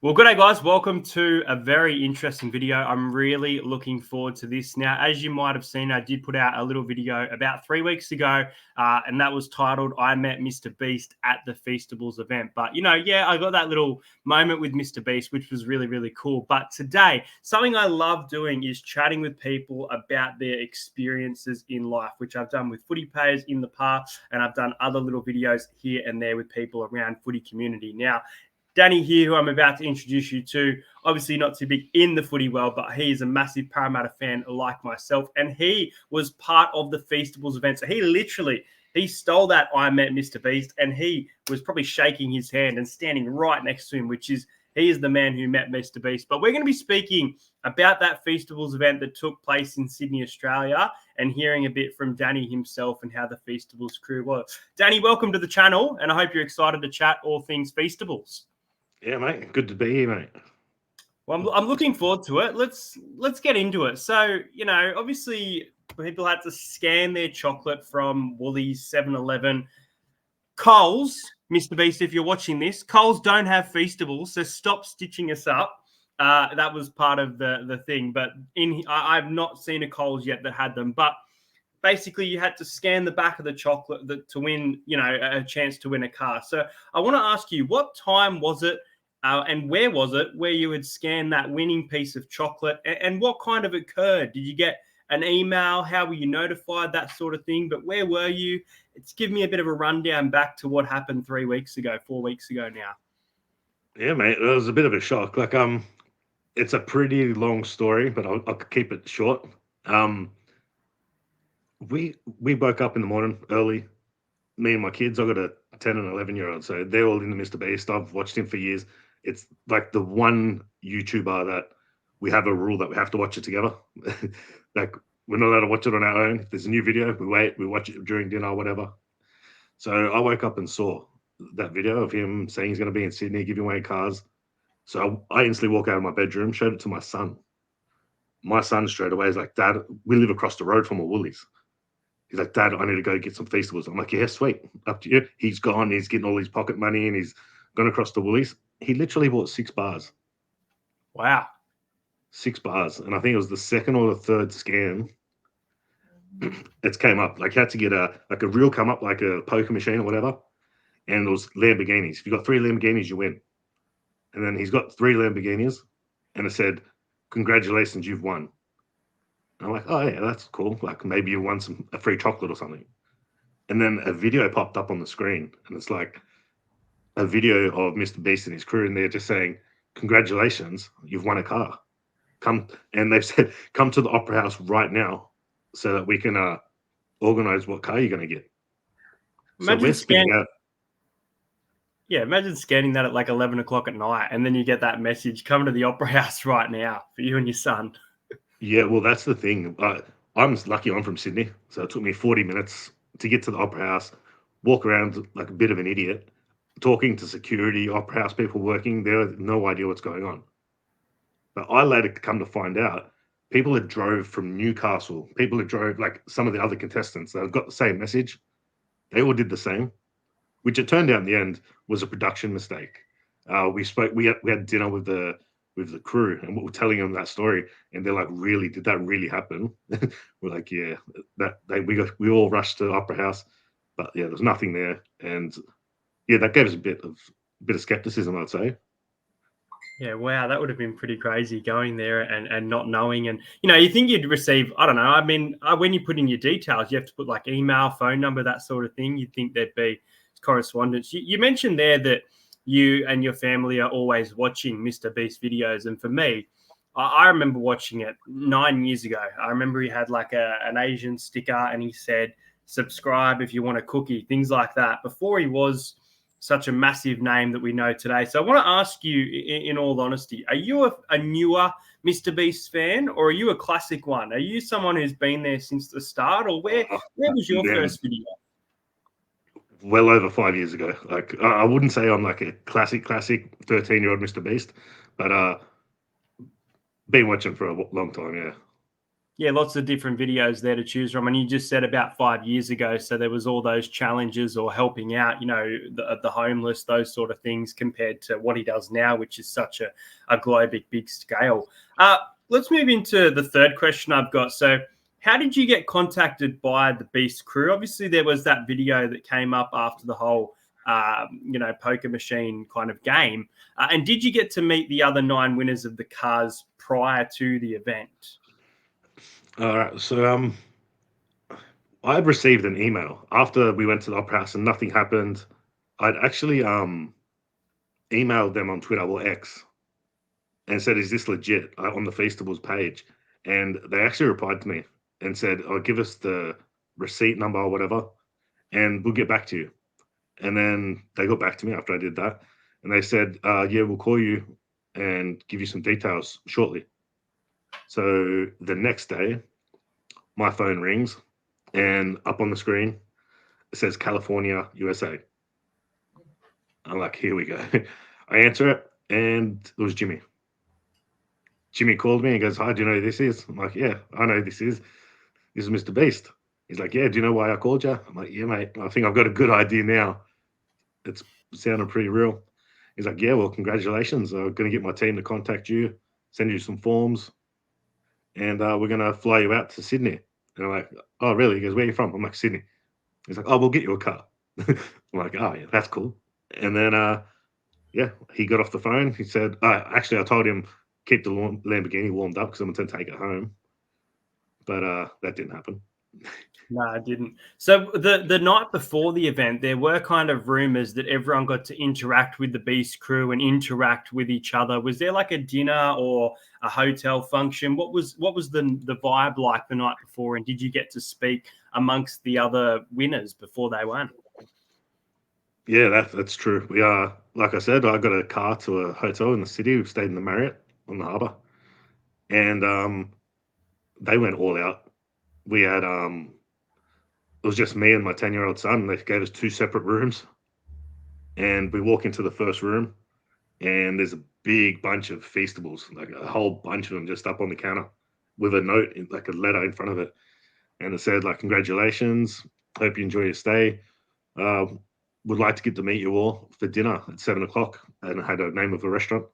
Well, good day, guys. Welcome to a very interesting video. I'm really looking forward to this. Now, as you might have seen, I did put out a little video about 3 weeks ago, and that was titled, I Met Mr. Beast at the Feastables event. But, I got that little moment with Mr. Beast, which was really, really cool. But today, something I love doing is chatting with people about their experiences in life, which I've done with footy players in the past, and I've done other little videos here and there with people around footy community. Now, Danny here, who I'm about to introduce you to, obviously not too big in the footy world, but he is a massive Parramatta fan like myself, and he was part of the Feastables event. So he stole that I Met Mr. Beast, and he was probably shaking his hand and standing right next to him, he is the man who met Mr. Beast. But we're going to be speaking about that Feastables event that took place in Sydney, Australia, and hearing a bit from Danny himself and how the Feastables crew was. Danny, welcome to the channel, and I hope you're excited to chat all things Feastables. Yeah, mate. Good to be here, mate. Well, I'm looking forward to it. Let's get into it. So, obviously people had to scan their chocolate from Woolies, 7-Eleven. Coles, Mr. Beast, if you're watching this, Coles don't have Feastables, so stop stitching us up. That was part of the thing. But I've not seen a Coles yet that had them. But basically, you had to scan the back of the chocolate to win, a chance to win a car. So I want to ask you, what time was it? And where was it where you had scanned that winning piece of chocolate, and what kind of occurred? Did you get an email? How were you notified? That sort of thing. But where were you? It's give me a bit of a rundown back to what happened 4 weeks ago now. Yeah, mate. It was a bit of a shock. It's a pretty long story, but I'll keep it short. We woke up in the morning early. Me and my kids. I got a 10 and 11-year-old, so they're all into Mr. Beast. I've watched him for years. It's like the one YouTuber that we have a rule that we have to watch it together. Like, we're not allowed to watch it on our own. If there's a new video, we watch it during dinner or whatever. So I woke up and saw that video of him saying he's going to be in Sydney giving away cars. So I instantly walk out of my bedroom, showed it to my son. My son straight away is like, Dad, we live across the road from a Woolies. He's like, Dad, I need to go get some Feastables. I'm like, yeah, sweet. Up to you. He's gone. He's getting all his pocket money and he's gone across the Woolies. He literally bought 6 bars. Wow. 6 bars. And I think it was the second or the third scan. It came up. Like, you had to get a reel come up, like a poker machine or whatever. And it was Lamborghinis. If you got 3 Lamborghinis, you win. And then he's got 3 Lamborghinis. And it said, congratulations, you've won. And I'm like, oh, yeah, that's cool. Like, maybe you won a free chocolate or something. And then a video popped up on the screen. And it's like a video of Mr. Beast and his crew. And they're just saying, congratulations, you've won a car. And they've said, come to the Opera House right now so that we can organize what car you're going to get. Imagine so we're spinning out. Yeah, imagine scanning that at like 11 o'clock at night, and then you get that message, come to the Opera House right now for you and your son. Yeah, well, that's the thing. I'm lucky I'm from Sydney, so it took me 40 minutes to get to the Opera House, walk around like a bit of an idiot, talking to security, Opera House people working. They have no idea what's going on. But I later come to find out, people that drove from Newcastle, people that drove, like some of the other contestants that have got the same message, they all did the same, which it turned out in the end was a production mistake. We had dinner with the crew, and we were telling them that story, and they're like, "Really? Did that really happen?" We're like, "Yeah, we all rushed to the Opera House, but yeah, there's nothing there." And yeah, that gave us a bit of skepticism, I'd say. Yeah, wow, that would have been pretty crazy going there and not knowing. And, you think you'd receive, I don't know, I mean, when you put in your details, you have to put like email, phone number, that sort of thing. You'd think there'd be correspondence. You mentioned there that you and your family are always watching Mr. Beast videos. And for me, I remember watching it 9 years ago. I remember he had like an Asian sticker and he said, subscribe if you want a cookie, things like that, before he was such a massive name that we know today. So I want to ask you, in all honesty, are you a newer Mr. Beast fan, or are you a classic one? Are you someone who's been there since the start, or where was your first video? Well over 5 years ago. Like, I wouldn't say I'm like a classic 13-year-old Mr. Beast, but been watching for a long time, yeah. Yeah, lots of different videos there to choose from. And you just said about 5 years ago, so there was all those challenges or helping out, the homeless, those sort of things, compared to what he does now, which is such a global big scale. Let's move into the third question I've got. So, how did you get contacted by the Beast crew? Obviously, there was that video that came up after the whole, poker machine kind of game. And did you get to meet the other 9 winners of the cars prior to the event? All right, so I had received an email after we went to the opera house and nothing happened. I'd actually emailed them on Twitter or X and said, "Is this legit?" On the Feastables page, and they actually replied to me and said, "Oh, give us the receipt number or whatever, and we'll get back to you." And then they got back to me after I did that, and they said, "Yeah, we'll call you and give you some details shortly." So the next day, my phone rings, and up on the screen it says California, USA. I'm like, here we go. I answer it, and it was Jimmy. Jimmy called me and goes, "Hi, do you know who this is?" I'm like, "Yeah, I know who this is. This is Mr. Beast." He's like, "Yeah, do you know why I called you?" I'm like, "Yeah, mate. I think I've got a good idea now. It's sounding pretty real." He's like, "Yeah, well, congratulations. I'm going to get my team to contact you, send you some forms, and we're going to fly you out to Sydney." And I'm like, "Oh, really?" He goes, "Where are you from?" I'm like, "Sydney." He's like, "Oh, we'll get you a car." I'm like, "Oh, yeah, that's cool." And then, yeah, he got off the phone. He said, actually, I told him keep the Lamborghini warmed up because I'm going to take it home. But that didn't happen. No, I didn't. So the night before the event, there were kind of rumors that everyone got to interact with the Beast crew and interact with each other. Was there like a dinner or a hotel function? What was the vibe like the night before? And did you get to speak amongst the other winners before they won? Yeah, that's true. We are, like I said, I got a car to a hotel in the city. We stayed in the Marriott on the harbour, and they went all out. We had it was just me and my 10-year-old son. They gave us two separate rooms, and we walk into the first room, and there's a big bunch of Feastables, like a whole bunch of them, just up on the counter with a note, like a letter in front of it, and it said like, "Congratulations, hope you enjoy your stay. Uh, would like to get to meet you all for dinner at 7 o'clock," and it had a name of a restaurant.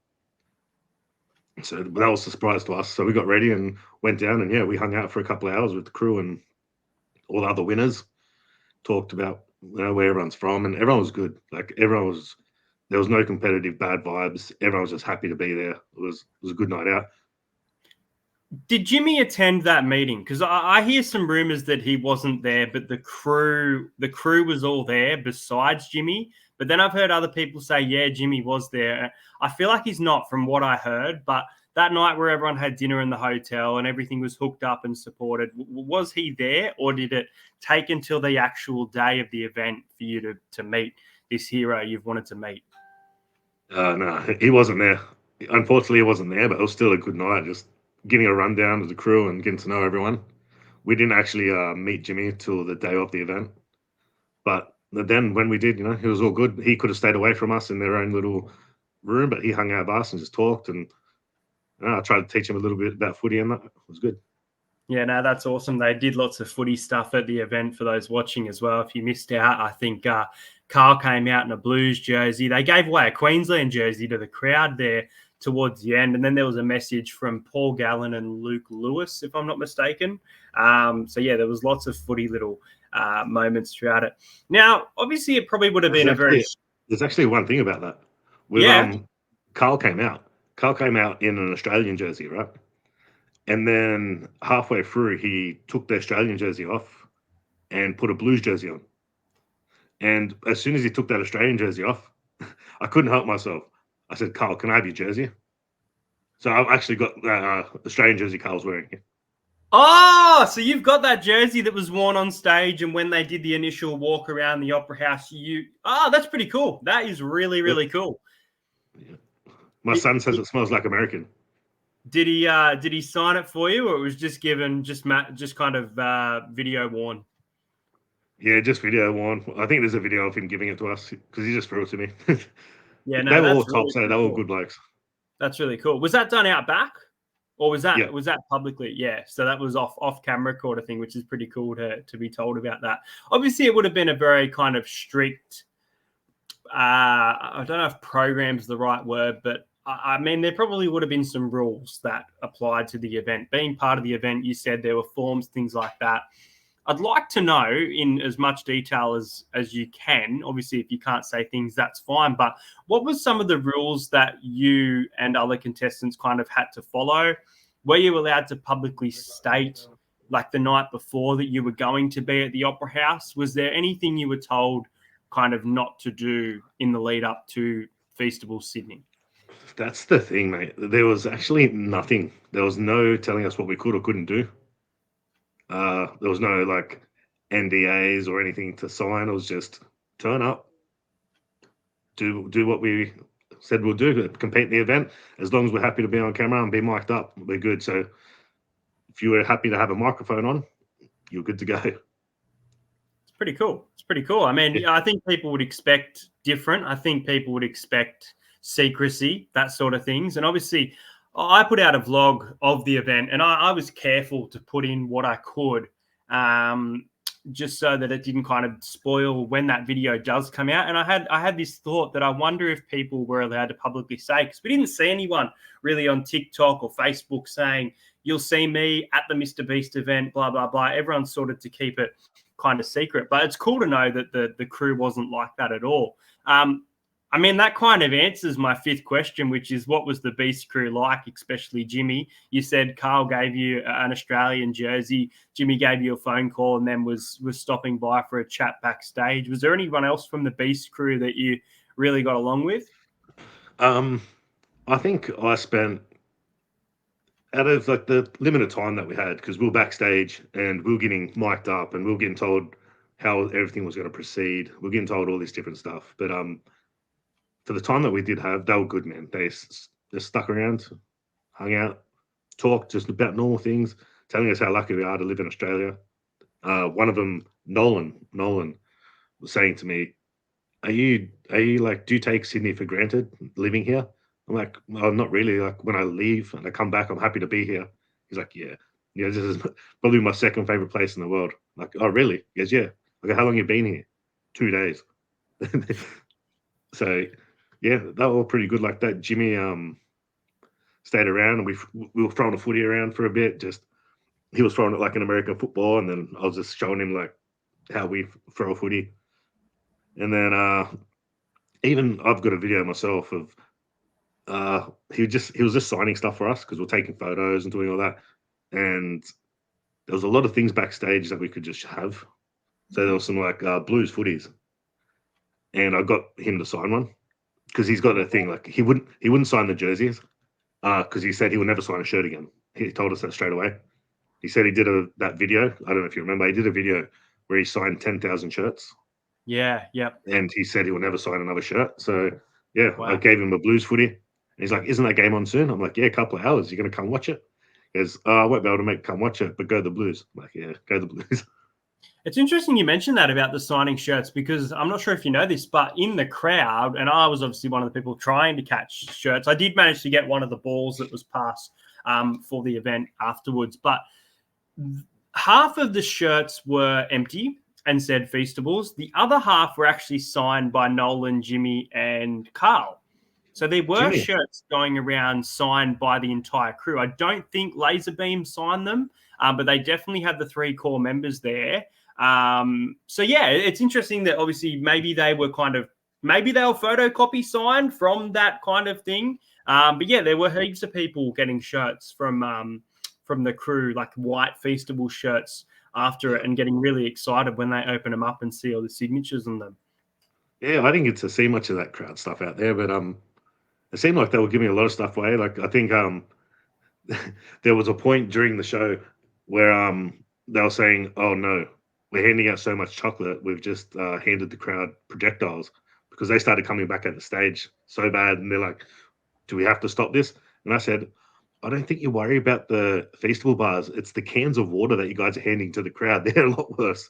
So that was a surprise to us. So we got ready and went down, and yeah, we hung out for a couple of hours with the crew and all the other winners. Talked about where everyone's from, and everyone was good. Like everyone was, there was no competitive bad vibes. Everyone was just happy to be there. It was a good night out. Did Jimmy attend that meeting? Because I hear some rumors that he wasn't there, but the crew was all there besides Jimmy. But then I've heard other people say, yeah, Jimmy was there. I feel like he's not, from what I heard. But that night where everyone had dinner in the hotel and everything was hooked up and supported, was he there, or did it take until the actual day of the event for you to meet this hero you've wanted to meet? No, he wasn't there. Unfortunately, he wasn't there, but it was still a good night. Just getting a rundown of the crew and getting to know everyone. We didn't actually meet Jimmy till the day of the event, but then when we did, he was all good. He could have stayed away from us in their own little room, but he hung out with us and just talked. And I tried to teach him a little bit about footy, and that it was good. Yeah, no, that's awesome. They did lots of footy stuff at the event for those watching as well. If you missed out, I think Carl came out in a Blues jersey. They gave away a Queensland jersey to the crowd there towards the end. And then there was a message from Paul Gallen and Luke Lewis, if I'm not mistaken. So, yeah, there was lots of footy little moments throughout it. Now, obviously, it probably would have There's been a very... actually there's actually one thing about that. With Yeah. Carl came out. Carl came out in an Australian jersey, right? And then halfway through, he took the Australian jersey off and put a Blues jersey on. And as soon as he took that Australian jersey off, I couldn't help myself. I said, "Carl, can I have your jersey?" So I've actually got Australian jersey Carl's wearing here. Oh, so you've got that jersey that was worn on stage, and when they did the initial walk around the Opera House, that's pretty cool. That is really, Yep. really cool. Yeah. My Did, son says it smells like American. did he sign it for you, or it was just given just kind of video worn? Yeah, just video one. I think there's a video of him giving it to us because he just threw it to me. Yeah, They no, were all that's top, really, so really they were all cool. good blokes. That's really cool. Was that done out back? Or was Yeah. that publicly? Yeah. So that was off camera sort of thing, which is pretty cool to be told about that. Obviously, it would have been a very kind of strict. I don't know if program's the right word, but I mean, there probably would have been some rules that applied to the event. Being part of the event, you said there were forms, things like that. I'd like to know in as much detail as you can. Obviously, if you can't say things, that's fine. But what was some of the rules that you and other contestants kind of had to follow? Were you allowed to publicly state, like the night before, that you were going to be at the Opera House? Was there anything you were told kind of not to do in the lead up to Feastables Sydney? That's the thing, mate. There was actually nothing. There was no telling us what we could or couldn't do. There was no like NDAs or anything to sign. It was just turn up, do what we said we'll do, compete in the event. As long as we're happy to be on camera and be mic'd up, we're good. So if you were happy to have a microphone on, you're good to go. It's pretty cool. It's pretty cool. I mean, Yeah. I think people would expect different. I think people would expect secrecy, that sort of things. And obviously, I put out a vlog of the event, and I was careful to put in what I could, um, just so that it didn't kind of spoil when that video does come out. And I had this thought that I wonder if people were allowed to publicly say, because we didn't see anyone really on TikTok or Facebook saying, "You'll see me at the Mr. Beast event," blah blah blah. Everyone's sorted to keep it kind of secret. But it's cool to know that the crew wasn't like that at all. I mean, that kind of answers my fifth question, which is what was the Beast crew like, especially Jimmy? You said Carl gave you an Australian jersey. Jimmy gave you a phone call and then was stopping by for a chat backstage. Was there anyone else from the Beast crew that you really got along with? I think I spent out of like the limited time that we had, because we were backstage and we were getting mic'd up and we were getting told how everything was going to proceed. We are getting told all this different stuff. But for the time that we did have, they were good, man. They just stuck around, hung out, talked just about normal things, telling us how lucky we are to live in Australia. One of them, Nolan was saying to me, are you like, do you take Sydney for granted living here? I'm like, well, not really. Like when I leave and I come back, I'm happy to be here. He's like, yeah, this is probably my second favorite place in the world. I'm like, oh, really? He goes, yeah. Like, how long you been here? 2 days. So, yeah, they were all pretty good like that. Jimmy stayed around and we were throwing a footy around for a bit. Just he was throwing it like an American football, and then I was just showing him like how we throw a footy. And then even I've got a video myself of he was just signing stuff for us because we're taking photos and doing all that. And there was a lot of things backstage that we could just have. So there was some like blues footies, and I got him to sign one because he's got a thing like he wouldn't sign the jerseys because he said he would never sign a shirt again. He told us that straight away. He said he did that video. I don't know if you remember. He did a video where he signed 10,000 shirts. Yeah, yep. And he said he will never sign another shirt. So yeah, Wow. I gave him a blues footy. And he's like, "Isn't that game on soon?" I'm like, "Yeah, a couple of hours. You're gonna come watch it?" He goes, "I won't be able to come watch it, but go the Blues." I'm like, "Yeah, go the Blues." It's interesting you mentioned that about the signing shirts, because I'm not sure if you know this, but in the crowd, and I was obviously one of the people trying to catch shirts, I did manage to get one of the balls that was passed for the event afterwards. But half of the shirts were empty and said Feastables. The other half were actually signed by Nolan, Jimmy, and Carl. So there were Jimmy, shirts going around signed by the entire crew. I don't think Laserbeam signed them, but they definitely had the three core members there. So yeah, it's interesting that obviously maybe they were photocopy signed from that kind of thing. But yeah, there were heaps of people getting shirts from the crew, like white Feastable shirts after it, and getting really excited when they open them up and see all the signatures on them. yeah, I didn't get to see much of that crowd stuff out there, but it seemed like they were giving a lot of stuff away. Like I think there was a point during the show where they were saying, "Oh no, we're handing out so much chocolate, we've just handed the crowd projectiles," because they started coming back at the stage so bad, and they're like, "Do we have to stop this?" And I said, "I don't think you worry about the Feastable bars. It's the cans of water that you guys are handing to the crowd. They're a lot worse."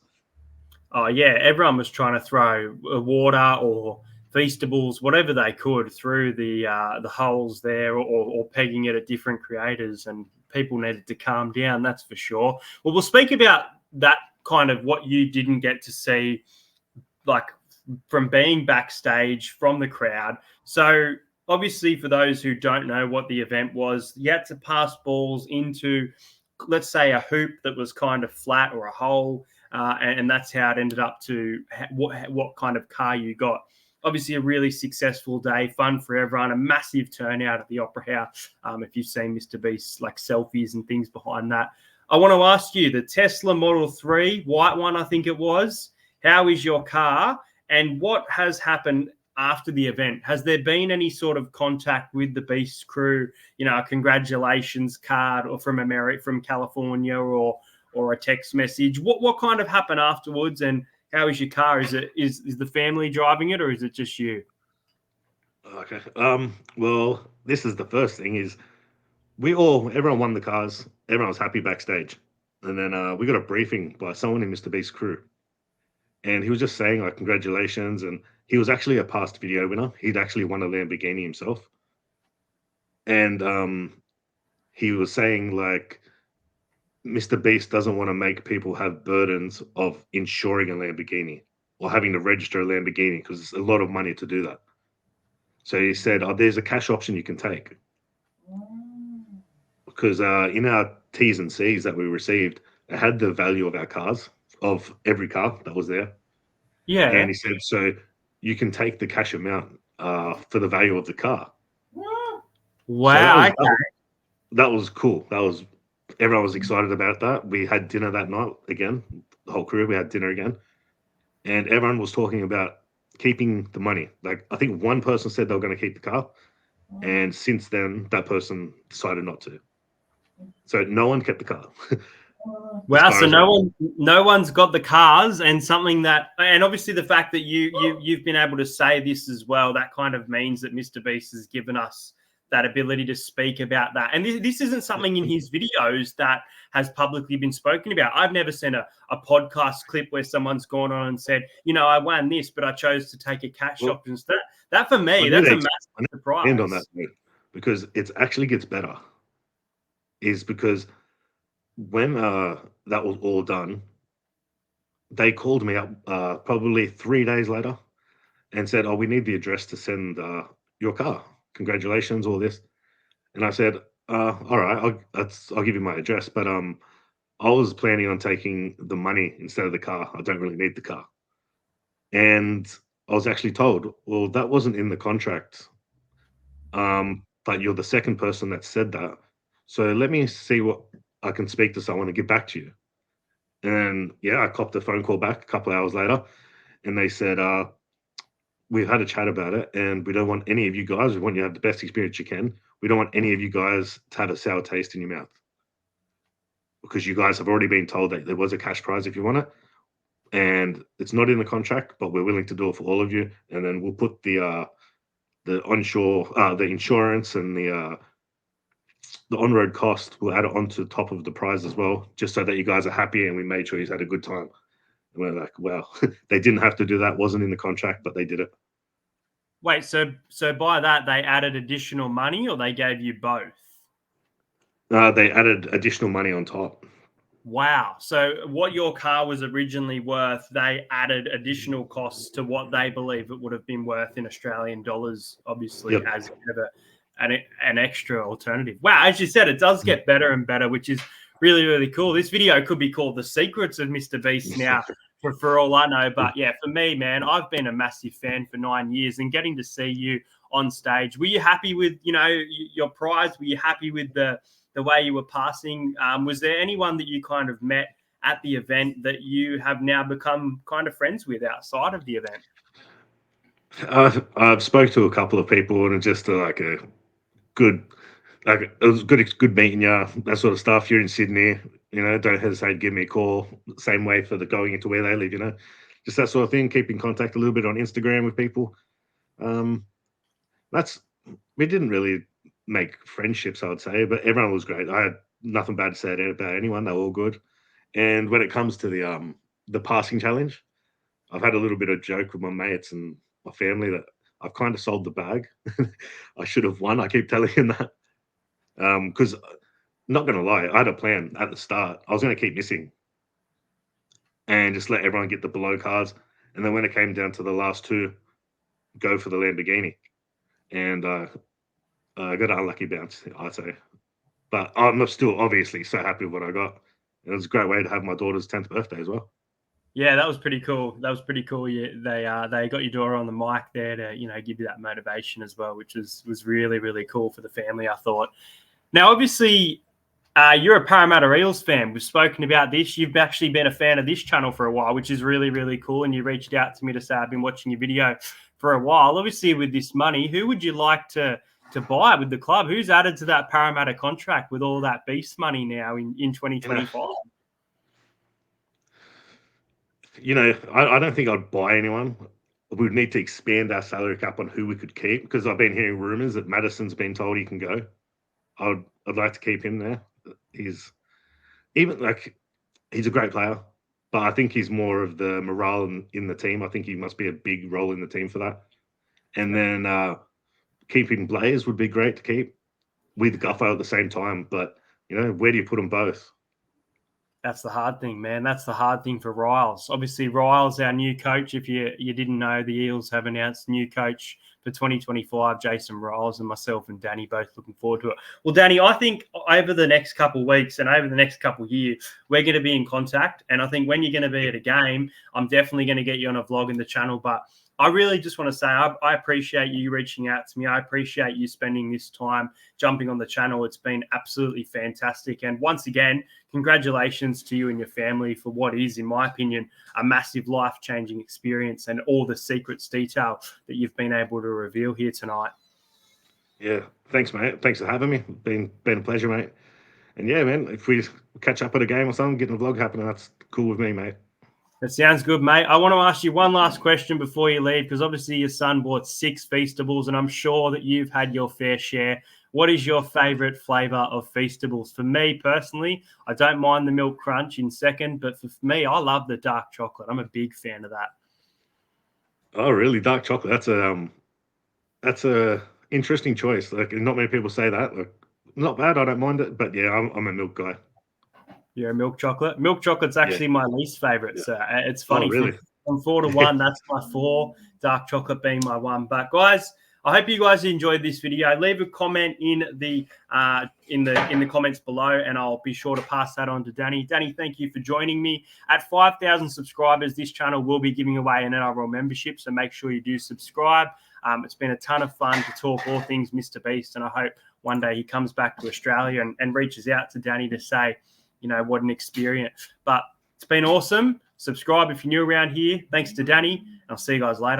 Oh yeah, everyone was trying to throw water or Feastables, whatever they could, through the holes there, or pegging it at different creators, and people needed to calm down. That's for sure. Well, we'll speak about that kind of what you didn't get to see, like from being backstage from the crowd. So obviously, for those who don't know what the event was, you had to pass balls into, let's say, a hoop that was kind of flat or a hole, and that's how it ended up to what kind of car you got. Obviously, a really successful day, fun for everyone, a massive turnout at the Opera House. If you've seen Mr. Beast's like selfies and things behind that, I want to ask you, the Tesla Model 3, white one, I think it was. How is your car? And what has happened after the event? Has there been any sort of contact with the Beast crew? You know, a congratulations card, or from America, from California, or a text message? What kind of happened afterwards? And how is your car? Is the family driving it, or is it just you? Okay. Well, this is the first thing is everyone won the cars. Everyone was happy backstage. And then we got a briefing by someone in Mr. Beast's crew. And he was just saying like congratulations. And he was actually a past video winner. He'd actually won a Lamborghini himself. And he was saying like Mr. Beast doesn't want to make people have burdens of insuring a Lamborghini or having to register a Lamborghini because it's a lot of money to do that. So he said, "Oh, there's a cash option you can take." Because in our T's and C's that we received, it had the value of our cars, of every car that was there. And Yeah. he said, so you can take the cash amount for the value of the car. So Wow. Okay. that was cool. Everyone was excited about that. We had dinner that night again, the whole crew. We had dinner again, and everyone was talking about keeping the money. Like I think one person said they were going to keep the car, and since then that person decided not to. So no one kept the car. As Wow, far so as no one's got the cars, and something that, and obviously the fact that you've been able to say this as well, that kind of means that Mr. Beast has given us that ability to speak about that. And this isn't something in his videos that has publicly been spoken about. I've never seen a podcast clip where someone's gone on and said, you know, I won this, but I chose to take a cash well, option instead. That for I me, need that's to a I need massive to expand on that surprise. though, because it actually gets better. Is because when that was all done, they called me up probably 3 days later and said, "Oh, we need the address to send your car. Congratulations, all this." And I said, "All right, I'll give you my address, but I was planning on taking the money instead of the car. I don't really need the car." And I was actually told, "Well, that wasn't in the contract, but you're the second person that said that. So let me see what I can speak to someone and get back to you." And yeah, I copped a phone call back a couple hours later, and they said, "We've had a chat about it, and we don't want any of you guys. We want you to have the best experience you can. We don't want any of you guys to have a sour taste in your mouth because you guys have already been told that there was a cash prize if you want it, and it's not in the contract, but we're willing to do it for all of you. And then we'll put the onshore, the insurance and the on-road cost. We'll add it onto the top of the prize as well, just so that you guys are happy and we made sure you had a good time." And we're like, "Wow, they didn't have to do that. Wasn't in the contract, but they did it." Wait, so by that they added additional money, or they gave you both? They added additional money on top. Wow. So what your car was originally worth, they added additional costs to what they believe it would have been worth in Australian dollars, obviously, Yep. as kind of an extra alternative. Wow, as you said, it does get better and better, which is really, really cool. This video could be called The Secrets of Mr. Beast now, for all I know. But yeah, for me, man, I've been a massive fan for 9 years, and getting to see you on stage. Were you happy with, you know, your prize? Were you happy with the way you were passing? Was there anyone that you kind of met at the event that you have now become kind of friends with outside of the event? I've spoke to a couple of people and it's just like a good, like it was good. It's good meeting you. That sort of stuff. You're in Sydney, don't hesitate to give me a call. Same way for the going into where they live, just that sort of thing. Keep in contact a little bit on Instagram with people. Um, that's we didn't really make friendships, I would say, but everyone was great. I had nothing bad to say about anyone. They were all good. And when it comes to the passing challenge, I've had a little bit of joke with my mates and my family that I've kind of sold the bag. I should have won. I keep telling him that. Because not gonna lie, I had a plan at the start. I was gonna keep missing and just let everyone get the below cards. And then when it came down to the last two, go for the Lamborghini. And I got an unlucky bounce, I'd say. But I'm still obviously so happy with what I got. It was a great way to have my daughter's 10th birthday as well. Yeah, that was pretty cool. That was pretty cool. Yeah, they got your daughter on the mic there to give you that motivation as well, which was really really cool for the family, I thought. Now, obviously, you're a Parramatta Eels fan. We've spoken about this. You've actually been a fan of this channel for a while, which is really really cool. And you reached out to me to say I've been watching your video for a while. Obviously, with this money, who would you like to buy with the club? Who's added to that Parramatta contract with all that beast money now in 2025? I don't think I'd buy anyone. We would need to expand our salary cap on who we could keep because I've been hearing rumors that Madison's been told he can go. I'd like to keep him there. He's he's a great player, but I think he's more of the morale in the team. I think he must be a big role in the team for that. And then keeping Blaze would be great to keep with Guffo at the same time. But where do you put them both? That's the hard thing, man. That's the hard thing for Riles. Obviously, Riles, our new coach. If you didn't know, the Eels have announced new coach for 2025, Jason Riles, and myself and Danny both looking forward to it. Well, Danny, I think over the next couple of weeks and over the next couple of years, we're going to be in contact. And I think when you're going to be at a game, I'm definitely going to get you on a vlog in the channel. But I really just want to say I appreciate you reaching out to me. I appreciate you spending this time jumping on the channel. It's been absolutely fantastic. And once again, congratulations to you and your family for what is, in my opinion, a massive life-changing experience and all the secrets detail that you've been able to reveal here tonight. Yeah, thanks, mate. Thanks for having me. Been a pleasure, mate. And yeah, man, if we catch up at a game or something, getting a vlog happening, that's cool with me, mate. That sounds good, mate. I want to ask you one last question before you leave, because obviously your son bought 6 Feastables, and I'm sure that you've had your fair share. What is your favorite flavor of Feastables? For me personally, I don't mind the milk crunch in second, but for me, I love the dark chocolate. I'm a big fan of that. Oh, really? Dark chocolate? That's a interesting choice. Like, not many people say that. Like, not bad. I don't mind it, but yeah, I'm a milk guy. You're a milk chocolate. Milk chocolate's actually my least favorite. Yeah. So it's Oh, funny. really? From 4 to 1, that's my 4. Dark chocolate being my 1. But guys, I hope you guys enjoyed this video. Leave a comment in the comments below, and I'll be sure to pass that on to Danny. Danny, thank you for joining me. At 5,000 subscribers, this channel will be giving away an NRL membership, so make sure you do subscribe. It's been a ton of fun to talk all things Mr. Beast, and I hope one day he comes back to Australia and reaches out to Danny to say, what an experience. But it's been awesome. Subscribe if you're new around here. Thanks to Danny. I'll see you guys later.